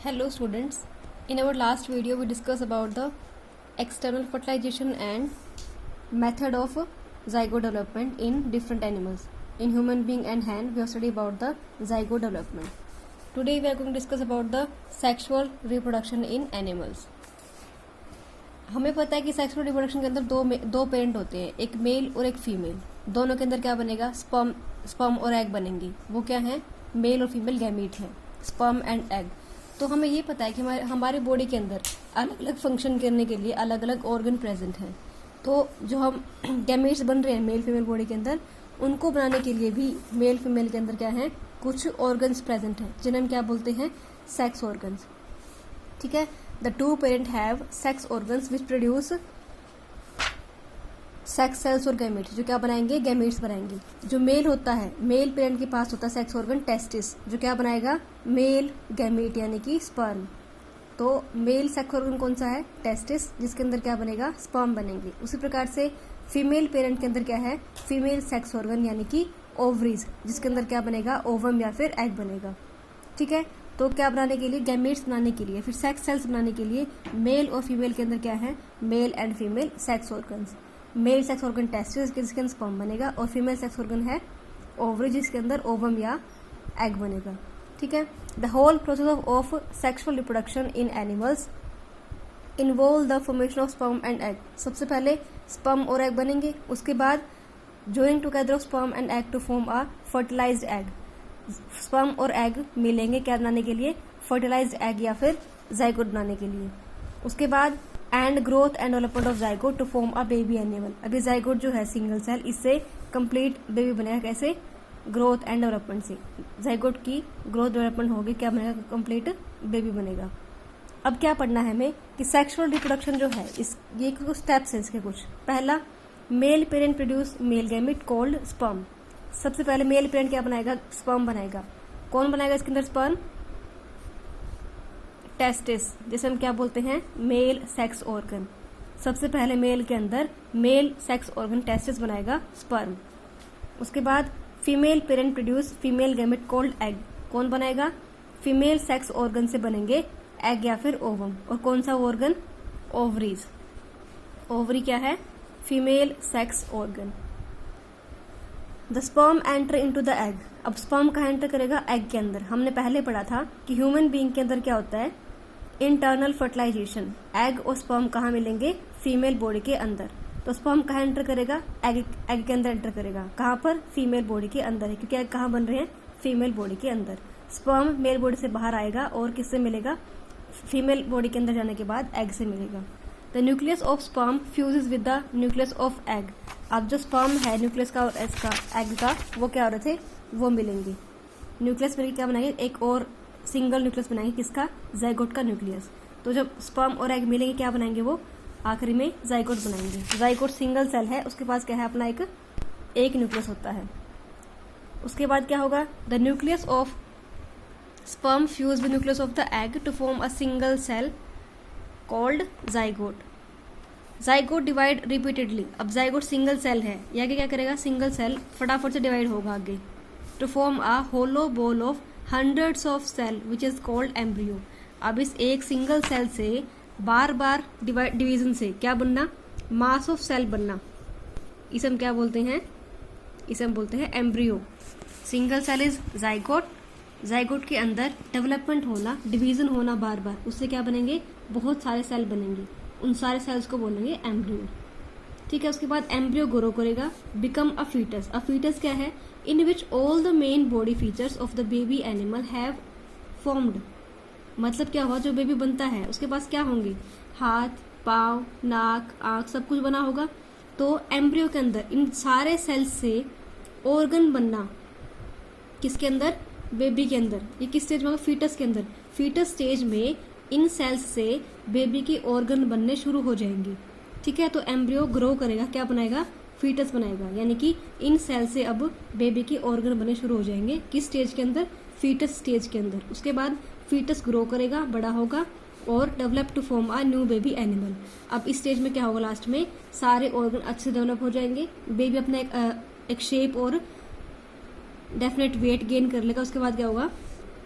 Hello students, in our last video we discussed about the external fertilization and method of zygote development in different animals. In human being and hen we have studied about the zygote development. Today we are going to discuss about the sexual reproduction in animals. हमें पता है कि sexual reproduction के अंदर दो parent होते हैं, एक मेल और एक फीमेल. दोनों के अंदर क्या बनेगा? स्पर्म और एग बनेंगी. वो क्या है? मेल और फीमेल गैमीट हैं, स्पर्म एंड एग. तो हमें ये पता है कि हमारे बॉडी के अंदर अलग अलग फंक्शन करने के लिए अलग अलग ऑर्गन प्रेजेंट हैं. तो जो हम गैमेट्स बन रहे हैं मेल फीमेल बॉडी के अंदर, उनको बनाने के लिए भी मेल फीमेल के अंदर क्या है? कुछ ऑर्गन्स प्रेजेंट हैं जिन्हें हम क्या बोलते हैं? Sex organs. ठीक है. The two parent have sex organs which produce sex cells और गैमेट्स, जो क्या बनाएंगे? गैमेट्स बनाएंगे. जो मेल होता है, मेल पेरेंट के पास होता है सेक्स ऑर्गन टेस्टिस, जो क्या बनाएगा? मेल गैमेट यानी कि स्पर्म. तो मेल सेक्स ऑर्गन कौन सा है? टेस्टिस, जिसके अंदर क्या बनेगा? स्पर्म बनेंगे. उसी प्रकार से फीमेल पेरेंट के अंदर क्या है? फीमेल सेक्स ऑर्गन यानी कि ओवरीज, जिसके अंदर क्या बनेगा? ओवम या फिर एग बनेगा. ठीक है. तो क्या बनाने के लिए? गैमेट्स बनाने के लिए, फिर सेक्स सेल्स बनाने के लिए मेल और फीमेल के अंदर क्या है? Male and female sex organs. Male sex organ testis, जिसके अंदर स्पर्म बनेगा, और फीमेल सेक्स ऑर्गन है ओवरी, जिसके अंदर ओवम या एग बनेगा. ठीक है. The whole process of sexual reproduction in animals involve the formation of sperm and egg. सबसे पहले स्पर्म और एग बनेंगे, उसके बाद joining together of sperm and egg to form a fertilised egg. Sperm और एग मिलेंगे क्या बनाने के लिए? फर्टिलाइज्ड एग या फिर जाइगोट बनाने के लिए. उसके बाद and growth and development of zygote to form a baby animal. अभी जाइगोट जो है सिंगल सेल, इससे कंप्लीट बेबी बनेगा. कैसे? ग्रोथ एंड डेवलपमेंट से जाइगोट की ग्रोथ डेवलपमेंट होगी, क्या बनेगा? कंप्लीट बेबी बनेगा. अब क्या पढ़ना है हमें कि सेक्सुअल रिप्रोडक्शन जो है ये कुछ स्टेप्स हैं इसके. कुछ पहला, male parent produce male gamete called sperm. सबसे पहले मेल पेरेंट क्या बनाएगा? स्पर्म बनाएगा. कौन बनाएगा इसके अंदर स्पर्म? टेस्टिस, जिसे हम क्या बोलते हैं? Mail sex organ. सबसे पहले मेल के अंदर मेल सेक्स ऑर्गन टेस्टिस बनाएगा स्पर्म. उसके बाद female parent produce female gamete called egg. कौन बनाएगा? फीमेल सेक्स ऑर्गन से बनेंगे एग या फिर ओवम. और कौन सा ऑर्गन? ओवरीज. ओवरी क्या है? Female sex organ. The sperm enter into the egg. अब स्पर्म कहाँ एंटर करेगा? एग के अंदर. हमने पहले पढ़ा था कि ह्यूमन बीइंग के अंदर क्या होता है? Internal fertilisation. एग और स्पर्म कहाँ मिलेंगे? फीमेल बॉडी के अंदर. तो स्पर्म कहाँ एंटर करेगा? एग के अंदर एंटर करेगा. कहाँ पर? फीमेल बॉडी के अंदर है, क्योंकि एग कहाँ बन रहे हैं? फीमेल बॉडी के अंदर. स्पर्म मेल बॉडी से बाहर आएगा और किससे मिलेगा? फीमेल बॉडी के अंदर जाने के बाद एग से मिलेगा. The nucleus of sperm fuses with the nucleus of egg. अब जो स्पर्म है न्यूक्लियस का और एग का, वो क्या हो रहे थे? वो मिलेंगे. न्यूक्लियस मिलकर क्या बनाएंगे? एक और सिंगल न्यूक्लियस बनाएंगे. किसका? जाइगोट का न्यूक्लियस. तो जब स्पर्म और एग मिलेंगे क्या बनाएंगे? वो आखिरी में जाइगोट बनाएंगे. जाइगोट सिंगल सेल है, उसके पास क्या है? अपना एक न्यूक्लियस होता है. उसके बाद क्या होगा? The nucleus of sperm fuse with nucleus of the egg to form a single cell called zygote. Zygote divide repeatedly. अब जाइगोट सिंगल सेल है, या क्या करेगा? सिंगल सेल फटाफट से डिवाइड होगा आगे to form a hollow ball of hundreds of cell which is called embryo. अब इस एक सिंगल सेल से बार बार डिवीजन से क्या बनना? मास ऑफ सेल बनना. इसे हम क्या बोलते हैं? इसे हम बोलते हैं embryo. Single cell is zygote. Zygote के अंदर डेवलपमेंट होना, डिवीजन होना बार बार, उससे क्या बनेंगे? बहुत सारे सेल बनेंगे. उन सारे सेल्स को बोलेंगे एम्ब्रियो. ठीक है. उसके बाद एम्ब्रियो ग्रो करेगा, become a foetus. A foetus क्या है? In which all the main body features of the baby animal have formed. मतलब क्या हुआ? जो बेबी बनता है उसके पास क्या होंगे? हाथ, पाँव, नाक, आंख, सब कुछ बना होगा. तो एम्ब्रियो के अंदर इन सारे सेल्स से ऑर्गन बनना. किसके अंदर? बेबी के अंदर. ये किस स्टेज में? फीटस के अंदर. फीटस स्टेज में इन सेल्स से बेबी के ऑर्गन बनने शुरू हो जाएंगे. ठीक है. तो एम्ब्रियो ग्रो करेगा, क्या बनाएगा? फीटस बनाएगा. यानी कि इन सेल से अब बेबी के ऑर्गन बनने शुरू हो जाएंगे. किस स्टेज के अंदर? फीटस स्टेज के अंदर. उसके बाद फीटस ग्रो करेगा, बड़ा होगा और develop to form a new baby animal. अब इस स्टेज में क्या होगा? लास्ट में सारे ऑर्गन अच्छे से डेवलप हो जाएंगे. बेबी अपना एक शेप और डेफिनेट वेट गेन कर लेगा. उसके बाद क्या होगा?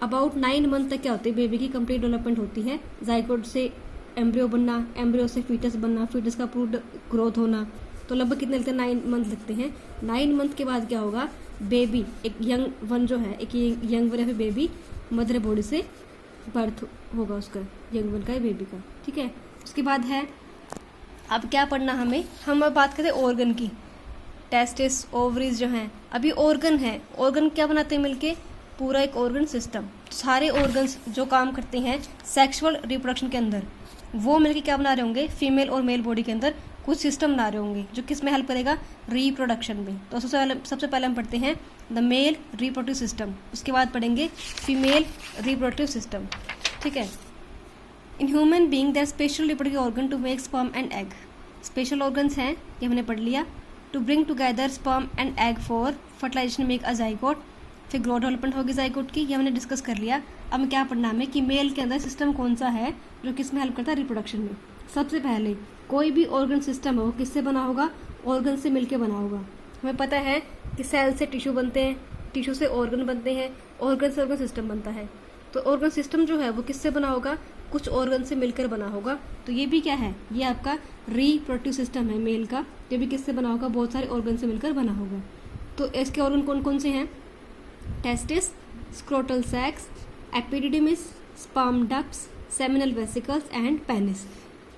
अबाउट 9 मंथ तक क्या होती है, बेबी की कंप्लीट डेवलपमेंट होती है। जाइगोट से एम्ब्रियो बनना, एम्ब्रियो से फीटस बनना, फीटस का अप्रूव्ड ग्रोथ होना, तो लगभग कितने लगते हैं, 9 मंथ लगते हैं। 9 मंथ के बाद क्या होगा, बेबी एक यंग वन जो है, एक यंग वन या फिर बेबी मदर बॉडी से बर्थ होगा उसका, यंग वन का बेबी का, ठीक है। उसके बाद है, अब क्या पढ़ना हमें, हम अब बात करते हैं ऑर्गन की। टेस्टिस, ओवरीज जो हैं, अभी ऑर्गन है, ऑर्गन क्या बनाते हैं मिलके, पूरा एक ऑर्गन सिस्टम। सारे ऑर्गन्स जो काम करते हैं सेक्सुअल रिप्रोडक्शन के अंदर, वो मिलके क्या बना रहे होंगे, फीमेल और मेल बॉडी के अंदर कुछ सिस्टम बना रहे होंगे जो किस में हेल्प करेगा, रिप्रोडक्शन में। तो सबसे पहले हम पढ़ते हैं द मेल रिप्रोडक्टिव सिस्टम, उसके बाद पढ़ेंगे फीमेल रिप्रोडक्टिव सिस्टम, ठीक है। In human being there special reproductive organ to make sperm and egg. Special organs हैं, ये हमने पढ़ लिया। To bring together sperm and egg for fertilisation make a zygote, फिर ग्रोथ डेवलपमेंट होगी जाइगोट की, ये हमने डिस्कस कर लिया। अब क्या पढ़ना हमें कि मेल के अंदर सिस्टम कौन सा है जो किस में हेल्प करता है, रिप्रोडक्शन में। सबसे पहले कोई भी ऑर्गन सिस्टम हो किससे बना होगा, ऑर्गन से मिलके बना होगा। हमें पता है कि सेल से टिश्यू बनते हैं, टिश्यू से ऑर्गन बनते हैं, ऑर्गन से ऑर्गन सिस्टम बनता है। तो ऑर्गन सिस्टम जो है वो किससे बना होगा, कुछ ऑर्गन से मिलकर बना होगा। तो ये भी क्या है, ये आपका रिप्रोडक्टिव सिस्टम है मेल का, ये भी किससे बना होगा, बहुत सारे ऑर्गन से मिलकर बना होगा। तो इसके ऑर्गन कौन कौन से हैं, testis, scrotal sacs, epididymis, sperm ducts, seminal vesicles and penis.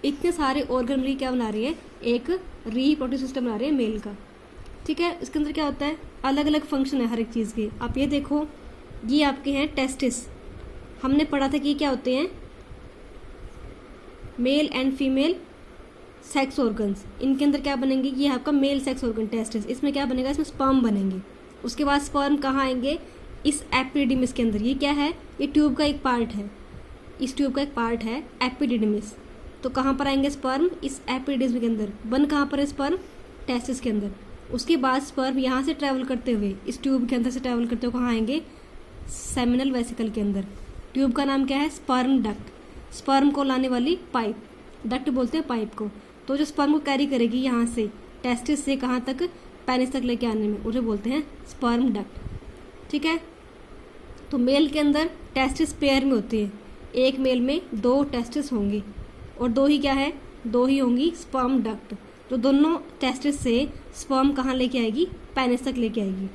इतने सारे ऑर्गन मिलकर क्या बना रही है, एक रिप्रोडक्टिव सिस्टम बना रही है मेल का, ठीक है। इसके अंदर क्या होता है, अलग अलग फंक्शन है हर एक चीज़ के। आप ये देखो, ये आपके हैं टेस्टिस, हमने पढ़ा था कि क्या होते हैं, mail and female sex organs. इनके अंदर क्या बनेंगे, ये आपका मेल सेक्स ऑर्गन टेस्टिस, इसमें क्या बनेगा, इसमें स्पर्म बनेंगे। उसके बाद स्पर्म कहाँ आएंगे, इस एपिडिडिमिस के अंदर। ये क्या है, ये ट्यूब का एक पार्ट है, इस ट्यूब का एक पार्ट है एपिडिडिमिस। तो कहाँ पर आएंगे स्पर्म, इस एपिडिडिमिस के अंदर। बन कहाँ पर है स्पर्म, टेस्टिस के अंदर। उसके बाद स्पर्म यहाँ से ट्रैवल करते हुए, इस ट्यूब के अंदर से ट्रैवल करते हुए कहाँ आएंगे, सेमिनल वेसिकल के अंदर। ट्यूब का नाम क्या है, स्पर्म डक्ट, स्पर्म को लाने वाली पाइप, डक्ट बोलते हैं पाइप को। तो जो स्पर्म को कैरी करेगी यहाँ से टेस्टिस से कहाँ तक, पेनिस तक लेके आने में, उसे बोलते हैं स्पर्म डक्ट, ठीक है। तो मेल के अंदर टेस्टिस पेयर में होती है, एक मेल में 2 टेस्टिस होंगी और 2 ही क्या है, 2 ही होंगी स्पर्म डक्ट। तो दोनों टेस्टिस से स्पर्म कहाँ लेके आएगी, पेनिस तक लेके आएगी।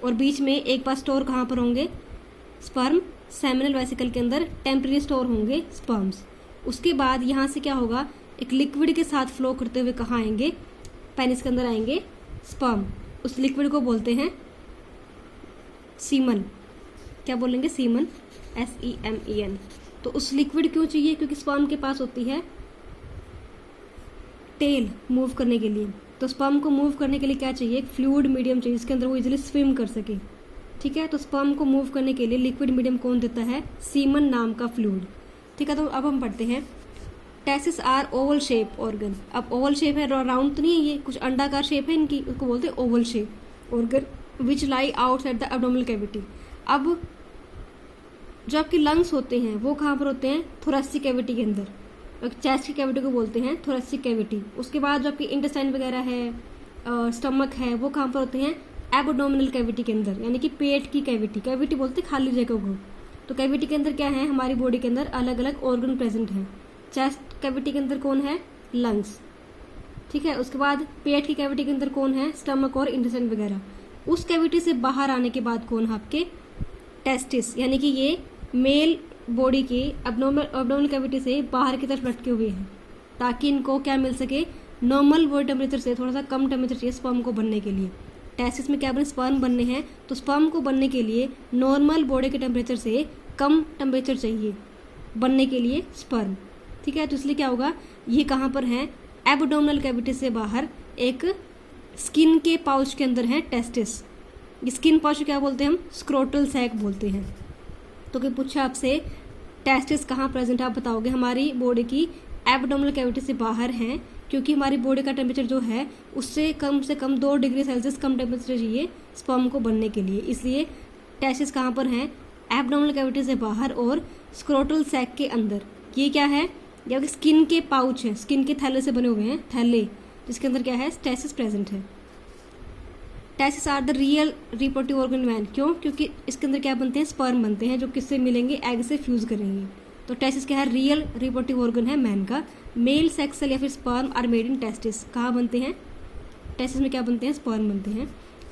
और बीच में एक बार स्टोर कहाँ पर होंगे, स्पर्म सेमिनल वेसिकल के अंदर टेम्परेरी स्टोर होंगे स्पर्म्स। उसके बाद यहाँ से क्या होगा, एक लिक्विड के साथ फ्लो करते हुए कहाँ आएंगे, पेनिस के अंदर आएंगे स्पर्म। उस लिक्विड को बोलते हैं सीमन, क्या बोलेंगे, सीमन, SEMEN। तो उस लिक्विड क्यों चाहिए, क्योंकि स्पर्म के पास होती है टेल मूव करने के लिए। तो स्पर्म को मूव करने के लिए क्या चाहिए, एक फ्लूइड मीडियम चाहिए जिसके अंदर वो इजीली स्विम कर सके, ठीक है। तो स्पर्म को मूव करने के लिए लिक्विड मीडियम कौन देता है, सीमन नाम का फ्लूइड, ठीक है। तो अब हम पढ़ते हैं, testis are oval shape organ. अब ओवल शेप है, राउंड तो नहीं है, ये कुछ अंडाकार शेप है इनकी, उसको बोलते हैं Oval shape organ, which lie outside the abdominal cavity. अब जो आपके लंग्स होते हैं वो कहाँ पर होते हैं, थोरेसिक कैविटी के अंदर, चेस्ट की कैविटी को बोलते हैं थोरेसिक कैविटी। उसके बाद जो आपकी इंटेस्टाइन वगैरह है, स्टमक है, वो कहाँ पर होते हैं, एब्डोमिनल कैविटी के अंदर, यानी कि पेट की कैविटी, कैविटी बोलते हैं खाली जगह को। तो कैविटी के अंदर क्या है, हमारी बॉडी के अंदर अलग अलग ऑर्गन प्रेजेंट है। चेस्ट कैविटी के अंदर कौन है, लंग्स, ठीक है। उसके बाद पेट की कैविटी के अंदर कौन है, स्टमक और इंटेस्टाइन वगैरह। उस कैविटी से बाहर आने के बाद कौन है आपके, टेस्टिस, यानी कि ये मेल बॉडी के एब्डोमिनल कैविटी से बाहर की तरफ लटके हुए हैं, ताकि इनको क्या मिल सके, नॉर्मल बॉडी टेम्परेचर से थोड़ा सा कम टेम्परेचर चाहिए स्पर्म को बनने के लिए। टेस्टिस में क्या बने, स्पर्म बनने हैं, तो स्पर्म को बनने के लिए नॉर्मल बॉडी के टेम्परेचर से कम टेम्परेचर चाहिए बनने के लिए स्पर्म, ठीक है। तो इसलिए क्या होगा, ये कहाँ पर है, एब्डोमिनल कैविटी से बाहर एक स्किन के पाउच के अंदर है टेस्टिस। स्किन पाउच क्या बोलते हैं हम, स्क्रोटल सैक बोलते हैं। तो कि पूछा आपसे टेस्टिस कहाँ प्रेजेंट है, आप बताओगे हमारी बॉडी की एब्डोमिनल कैविटी से बाहर हैं, क्योंकि हमारी बॉडी का टेम्परेचर जो है उससे कम 2 डिग्री सेल्सियस कम टेम्परेचर चाहिए स्पर्म को बनने के लिए। इसलिए टेस्टिस कहाँ पर हैं, एब्डोमिनल कैविटी से बाहर और स्क्रोटल सैक के अंदर। ये क्या है, ये स्किन के पाउच है, स्किन के थैले से बने हुए हैं, थैले, जिसके अंदर क्या है, टेस्टिस प्रेजेंट है। Testis are the real reproductive organ man. क्यों? क्योंकि इसके अंदर क्या बनते हैं? स्पर्म बनते हैं, जो किससे मिलेंगे? एग से फ्यूज करेंगे। तो टेस्टिस क्या है? रियल रिप्रोडक्टिव ऑर्गन है मैन का। मेल सेक्स सेल या फिर sperm are made in testis. कहाँ बनते हैं? टेस्टिस में क्या बनते हैं? स्पर्म बनते हैं।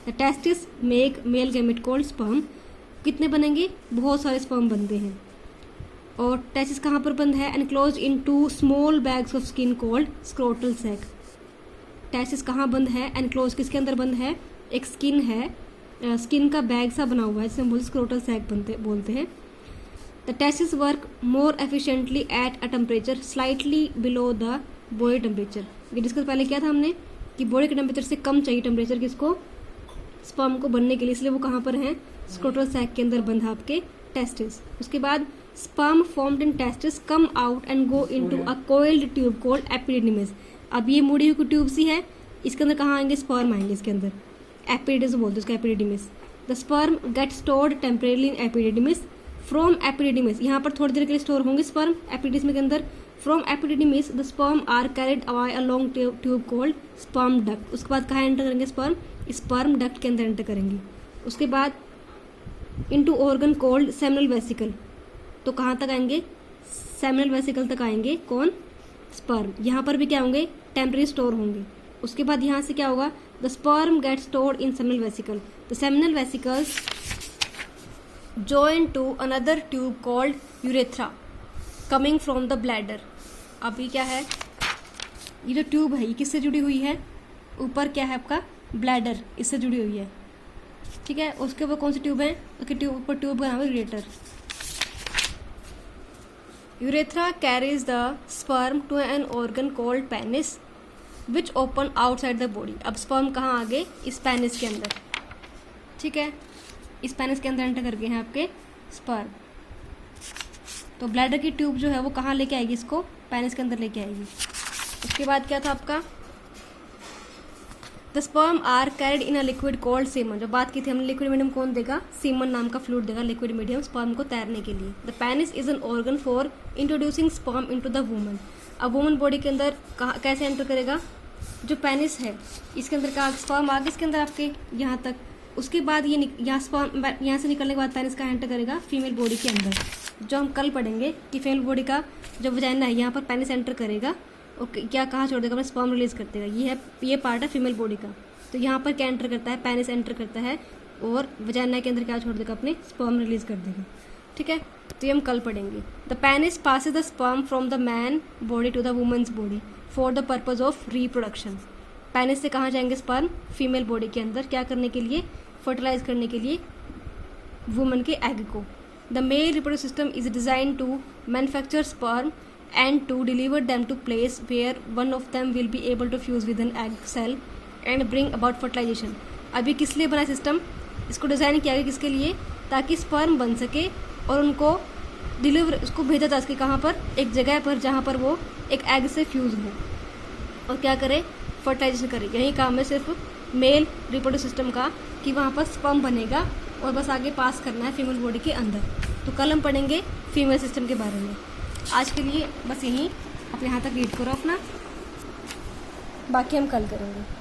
The testis make male gamete called sperm. कितने बनेंगे? बहुत सारे स्पर्म बनते हैं। और टेस्टिस कहाँ पर बंद है? Enclose in 2 small bags of skin called scrotal sac. Testis कहाँ बंद है? एनक्लोज किसके अंदर बंद है? एक स्किन है, स्किन का बैग सा बना हुआ है जिसे हम स्क्रोटल सैक बोलते हैं। The testis work more efficiently at a temperature slightly below the body temperature. ये डिस्कस पहले किया था हमने कि बॉडी के टेम्परेचर से कम चाहिए टेम्परेचर किसको? स्पर्म को बनने के लिए, इसलिए वो कहाँ पर है? स्क्रोटल सैक के अंदर बंधा आपके टेस्टिस। उसके बाद sperm formed in testis come out and go into a coiled tube called epididymis. अब ये मुड़ी हुई ट्यूब सी है, इसके अंदर कहाँ आएंगे? स्पर्म आएंगे इसके अंदर। एपिडिडिमिस बोलते हैं उसका, epididymis. The sperm get stored temporarily in epididymis. From epididymis, यहाँ पर थोड़ी देर के लिए स्टोर होंगे स्पर्म एपिडिडिमिस के अंदर। From epididymis the sperm are carried away a long tube called sperm duct. उसके बाद कहाँ एंटर करेंगे? स्पर्म डक्ट के अंदर एंटर करेंगे। उसके बाद into organ called seminal vesicle. तो कहाँ तक आएंगे? सेमिनल वेसिकल तक आएंगे। कौन? स्पर्म। यहाँ पर भी क्या होंगे? टेम्परेरी स्टोर होंगे। उसके बाद यहाँ से क्या होगा? The sperm get stored in seminal vesicle. The seminal vesicles joined to another tube called urethra coming from the bladder। अब ये क्या है? ये जो ट्यूब है ये किससे जुड़ी हुई है? ऊपर क्या है आपका? ब्लैडर, इससे जुड़ी हुई है। ठीक है, उसके ऊपर कौन सी ट्यूब है? उसके ऊपर ट्यूब का नाम है ureter. Urethra carries the sperm to an organ called penis which open outside the body. अब स्पर्म कहाँ आ गए? इस पेनिस के अंदर। ठीक है, इस पेनिस के अंदर एंटर कर गए हैं आपके स्पर्म। तो ब्लैडर की ट्यूब जो है वो कहाँ लेके आएगी? इसको पेनिस के अंदर लेके आएगी। उसके बाद क्या था आपका? The sperm are carried in a liquid called semen. जो बात की थी हमने, लिक्विड मीडियम कौन देगा? सीमन नाम का फ्लूइड देगा लिक्विड मीडियम स्पर्म को तैरने के लिए। The penis is an organ for introducing sperm into the woman. अब वुमन बॉडी के अंदर कैसे एंटर करेगा? जो पेनिस है इसके अंदर का स्पर्म आ गया इसके अंदर आपके यहाँ तक। उसके बाद ये यहाँ स्पर्म यहाँ से निकलने के बाद पेनिस का एंटर करेगा फीमेल बॉडी के अंदर। जो हम कल पढ़ेंगे कि फीमेल बॉडी का जो वजाइना है यहाँ पर पेनिस एंटर करेगा और क्या कहाँ छोड़ देगा? अपना स्पर्म रिलीज कर देगा। ये पार्ट है फीमेल बॉडी का। तो यहाँ पर क्या एंटर करता है? पेनिस एंटर करता है और वजाइना के अंदर क्या छोड़ देगा? अपने स्पर्म रिलीज कर देगा। ठीक है, तो ये हम कल पढ़ेंगे। The penis passes the sperm from the man body to the women's body for the purpose of reproduction. Penis से कहाँ जाएंगे स्पर्म? फीमेल बॉडी के अंदर। क्या करने के लिए? फर्टिलाइज करने के लिए वुमन के एग को। The male reproductive system is design to manufacture sperm and to deliver them to place where one of them will be able to fuse with an egg cell and bring about fertilisation. अभी किस लिए बना system? इसको design किया गया किसके लिए? ताकि स्पर्म बन सके और उनको डिलीवर, उसको भेजा जा सके कहाँ पर? एक जगह पर जहाँ पर वो एक एग से फ्यूज हो और क्या करे? फर्टिलाइजेशन करे। यही काम है सिर्फ मेल रिप्रोडक्टिव सिस्टम का कि वहाँ पर स्पर्म बनेगा और बस आगे पास करना है फीमेल बॉडी के अंदर। तो कल हम पढ़ेंगे फीमेल सिस्टम के बारे में। आज के लिए बस यहीं, आप यहाँ तक रीड करो अपना, बाकी हम कल करेंगे।